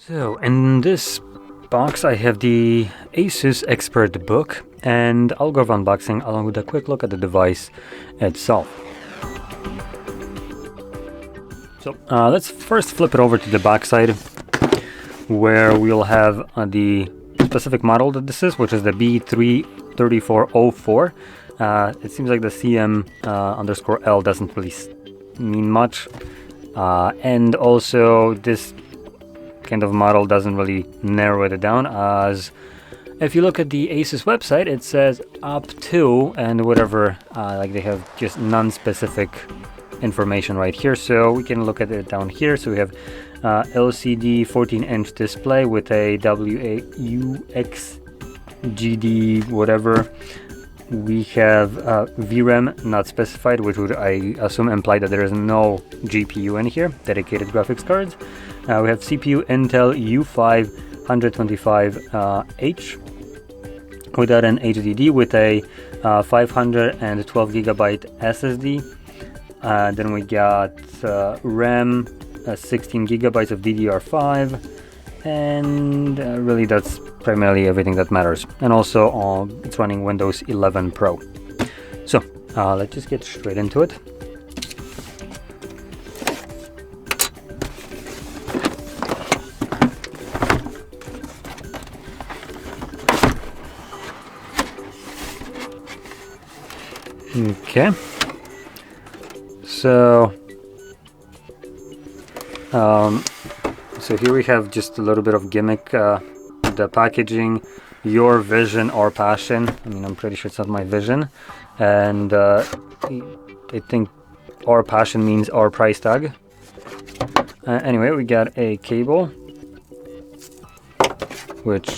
So in this box I have the ASUS ExpertBook, and I'll go over unboxing along with a quick look at the device itself. So let's first flip it over to the back side, where we'll have the specific model that this is, which is the B33404. It seems like the CM_L doesn't really mean much, and also this kind of model doesn't really narrow it down, as if you look at the ASUS website it says up to and whatever, like they have just non-specific information right here. So we can look at it down here. So we have LCD 14-inch display with a WAUXGD whatever. We have VRAM not specified, which would, I assume, imply that there is no GPU in here, dedicated graphics cards. We have CPU Intel U5 125H without an HDD, with a 512 gigabyte SSD. Then we got RAM, 16 gigabytes of DDR5, and really that's primarily everything that matters. And also it's running Windows 11 Pro. So let's just get straight into it. Okay, so here we have just a little bit of gimmick, the packaging, your vision or passion. I mean, I'm pretty sure it's not my vision, and I think our passion means our price tag. Anyway, we got a cable, which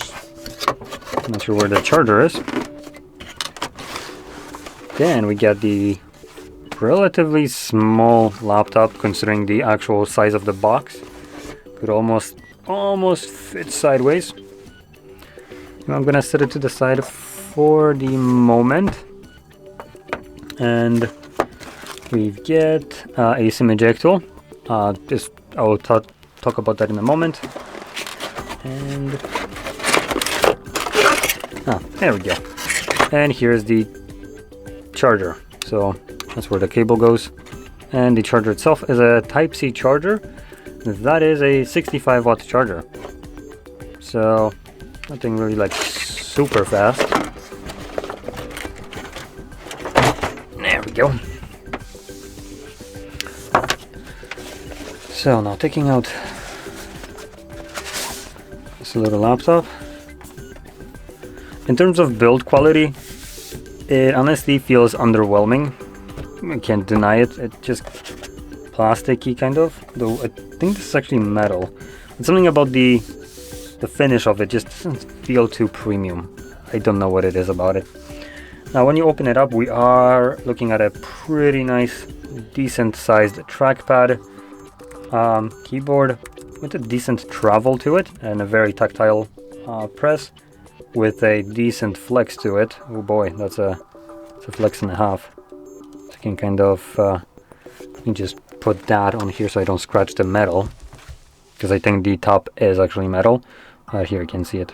I'm not sure where the charger is. Okay, and we got the relatively small laptop considering the actual size of the box. Could almost fit sideways. I'm gonna set it to the side for the moment, and we get a SIM eject tool. I will talk about that in a moment. And there we go. And here's the charger. So that's where the cable goes, and the charger itself is a Type-C charger. That is a 65 watt charger, so nothing really like super fast. There we go. So now taking out this little laptop, in terms of build quality, it honestly feels underwhelming. I can't deny it. It's just plasticky kind of, though I think this is actually metal. It's something about the finish of it just doesn't feel too premium. I don't know what it is about it. Now when you open it up, we are looking at a pretty nice, decent sized trackpad, keyboard with a decent travel to it, and a very tactile press with a decent flex to it. Oh boy, that's a flex and a half. So I can kind of let me just put that on here so I don't scratch the metal, because I think the top is actually metal. Here you can see it.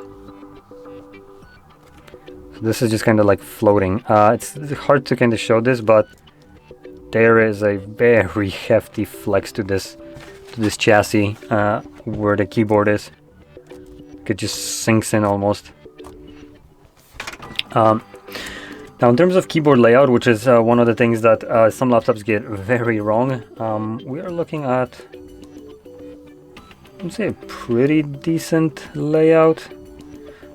So this is just kind of like floating. It's hard to kind of show this, but there is a very hefty flex to this chassis, where the keyboard is. It just sinks in almost. Now in terms of keyboard layout, which is one of the things that some laptops get very wrong, we are looking at, I'd say, a pretty decent layout.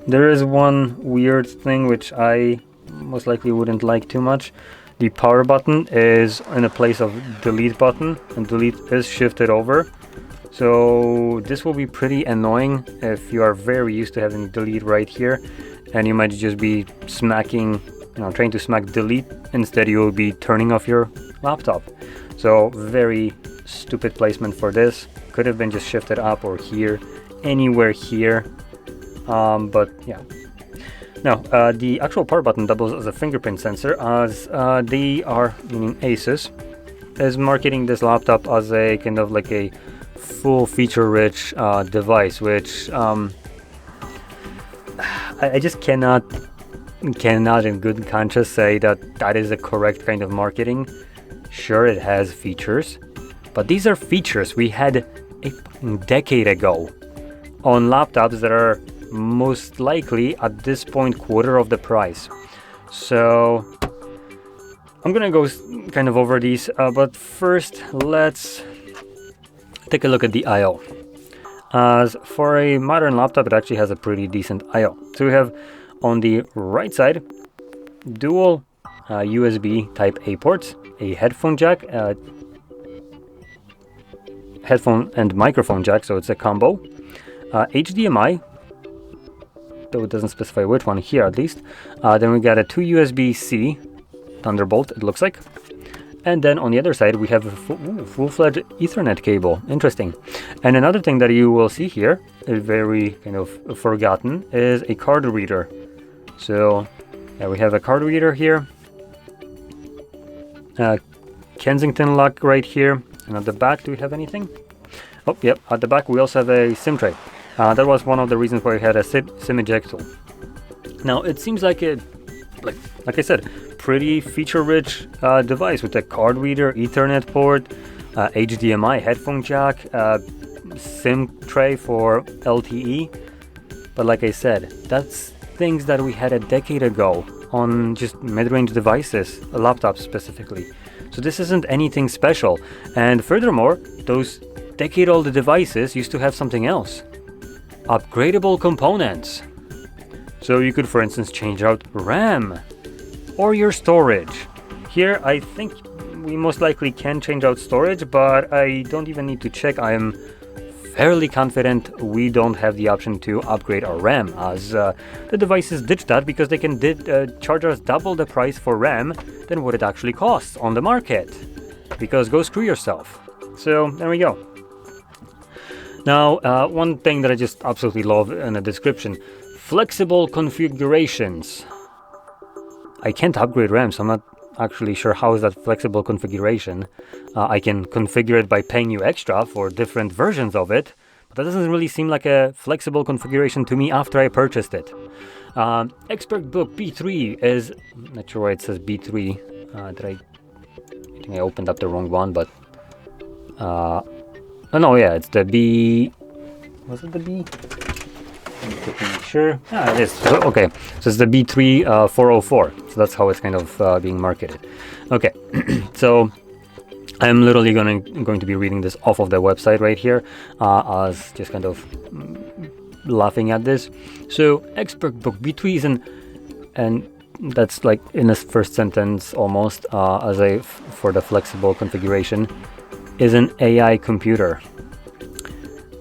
There is one weird thing which I most likely wouldn't like too much. The power button is in a place of delete button, and delete is shifted over. So this will be pretty annoying if you are very used to having delete right here, and you might just be smacking, trying to smack delete. Instead you will be turning off your laptop. So very stupid placement for this. Could have been just shifted up or here, anywhere here, but yeah. Now the actual power button doubles as a fingerprint sensor, as they are, meaning ASUS, is marketing this laptop as a kind of like a full feature-rich device, which I just cannot in good conscience say that that is the correct kind of marketing. Sure, it has features, but these are features we had a decade ago on laptops that are most likely at this point quarter of the price. So I'm gonna go kind of over these, but first let's take a look at the I/O. As for a modern laptop, it actually has a pretty decent I/O. So we have on the right side dual USB type A ports, a headphone jack, headphone and microphone jack, so it's a combo, HDMI, though it doesn't specify which one here at least. Then we got a 2 USB-C Thunderbolt, it looks like. And then on the other side we have a full-fledged Ethernet cable. Interesting. And another thing that you will see here, very kind of forgotten, is a card reader. So yeah, we have a card reader here, Kensington lock right here, and at the back, do we have anything? Oh, yep, at the back we also have a SIM tray. That was one of the reasons why we had a SIM eject tool. Now it seems like it, like I said, pretty feature-rich device with a card reader, Ethernet port, HDMI headphone jack, SIM tray for LTE. But like I said, that's things that we had a decade ago on just mid-range devices, laptops specifically. So this isn't anything special. And furthermore, those decade-old devices used to have something else. Upgradable components. So you could, for instance, change out RAM or your storage. Here, I think we most likely can change out storage, but I don't even need to check. I am fairly confident we don't have the option to upgrade our RAM, as the devices ditched that because they can charge us double the price for RAM than what it actually costs on the market. Because go screw yourself. So there we go. Now, one thing that I just absolutely love in the description: flexible configurations. I can't upgrade RAM, so I'm not actually sure how is that flexible configuration. I can configure it by paying you extra for different versions of it, but that doesn't really seem like a flexible configuration to me after I purchased it. ExpertBook B3 is, I'm not sure why it says B3. I think I opened up the wrong one, but oh no, yeah, it's the B. Was it the B? Make sure. It is. So, okay, so it's the B3 404. So that's how it's kind of being marketed. Okay, so I'm literally going to be reading this off of the website right here, as just kind of laughing at this. So ExpertBook B3 is and that's like in this first sentence almost, for the flexible configuration, is an AI computer.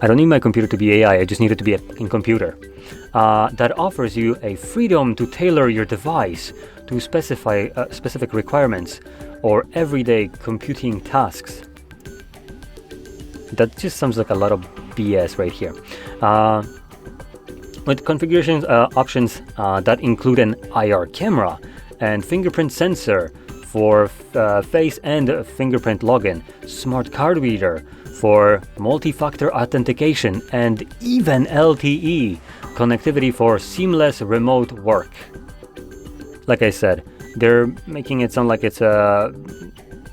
I don't need my computer to be AI, I just need it to be a computer. That offers you a freedom to tailor your device to specify specific requirements or everyday computing tasks. That just sounds like a lot of BS right here. With configuration options that include an IR camera and fingerprint sensor for face and fingerprint login, smart card reader for multi-factor authentication, and even LTE connectivity for seamless remote work. Like I said, they're making it sound like it's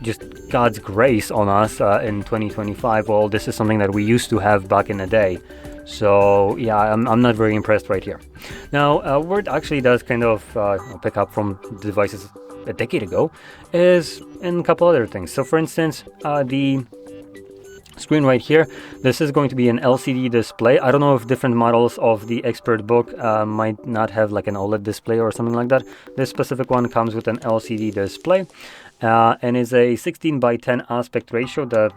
just God's grace on us in 2025. Well, this is something that we used to have back in the day. So yeah, I'm not very impressed right here. Now, where it actually does kind of pick up from devices a decade ago is in a couple other things. So for instance, the screen right here, this is going to be an LCD display. I don't know if different models of the ExpertBook might not have like an OLED display or something like that. This specific one comes with an LCD display and is a 16:10 aspect ratio that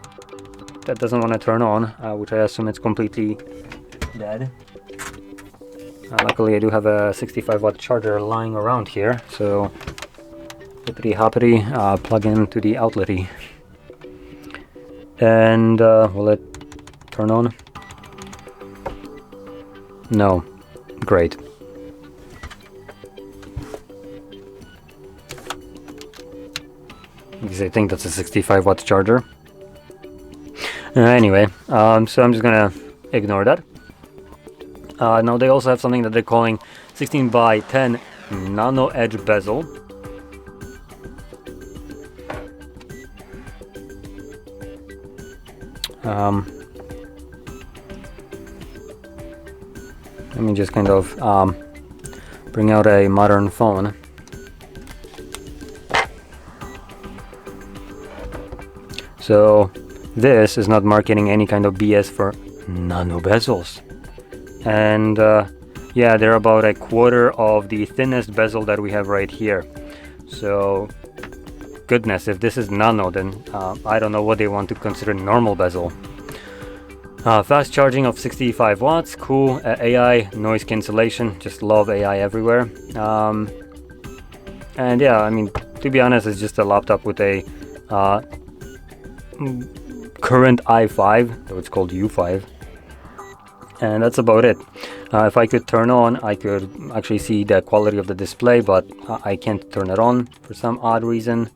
doesn't want to turn on, which I assume it's completely dead. Luckily I do have a 65-watt charger lying around here, so hippity hoppity, plug into the outlet-y. And will it turn on? No. Great. Because I think that's a 65-watt charger. Anyway, so I'm just gonna ignore that. Now they also have something that they're calling 16 by 10 nano edge bezel. Let me just kind of bring out a modern phone. So this is not marketing any kind of BS for nano bezels. And yeah, they're about a quarter of the thinnest bezel that we have right here. So goodness, if this is nano, then I don't know what they want to consider normal bezel. Fast charging of 65 watts, cool. AI, noise cancellation, just love AI everywhere. And yeah, I mean, to be honest, it's just a laptop with a current i5, though it's called U5. And that's about it. If I could turn on, I could actually see the quality of the display, but I can't turn it on for some odd reason.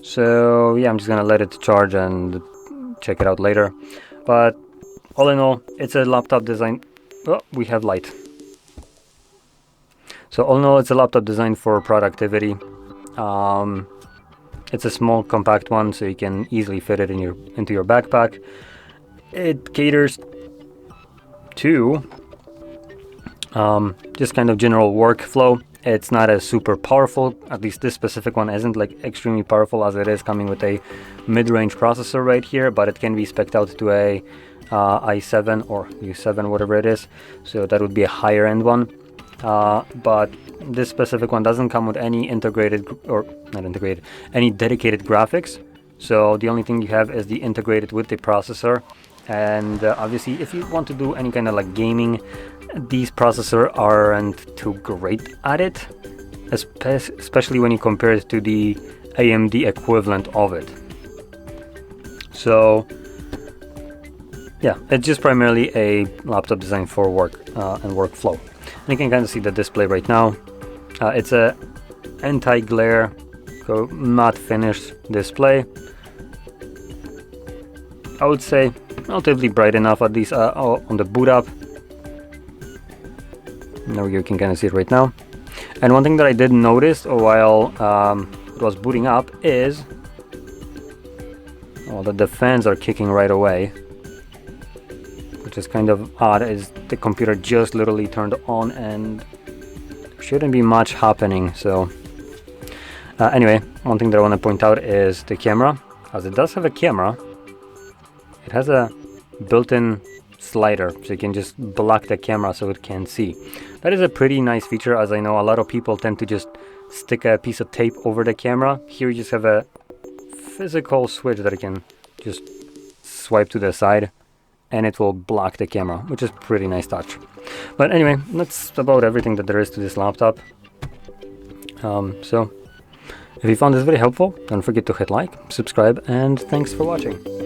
So yeah, I'm just gonna let it charge and check it out later. But all in all, it's a laptop design. Oh, we have light. So all in all, it's a laptop designed for productivity. It's a small, compact one, so you can easily fit it into your backpack. It caters to just kind of general workflow. It's not as super powerful, at least this specific one isn't like extremely powerful, as it is coming with a mid-range processor right here, but it can be spec'd out to a i7 or U7, whatever it is, so that would be a higher end one. But this specific one doesn't come with any any dedicated graphics. So the only thing you have is the integrated with the processor. And obviously, if you want to do any kind of like gaming, these processors aren't too great at it, especially when you compare it to the AMD equivalent of it. So yeah, it's just primarily a laptop designed for work and workflow. And you can kind of see the display right now. It's a anti-glare, matte finish display. I would say relatively bright enough, at least on the boot up. Now you can kind of see it right now. And one thing that I did notice while it was booting up is that the fans are kicking right away, which is kind of odd, is the computer just literally turned on and there shouldn't be much happening. So anyway, one thing that I want to point out is the camera. As it does have a camera, it has a built-in slider, so you can just block the camera so it can't see. That is a pretty nice feature, as I know a lot of people tend to just stick a piece of tape over the camera. Here you just have a physical switch that you can just swipe to the side and it will block the camera, which is pretty nice touch. But anyway, that's about everything that there is to this laptop. So if you found this very helpful, don't forget to hit like, subscribe, and thanks for watching.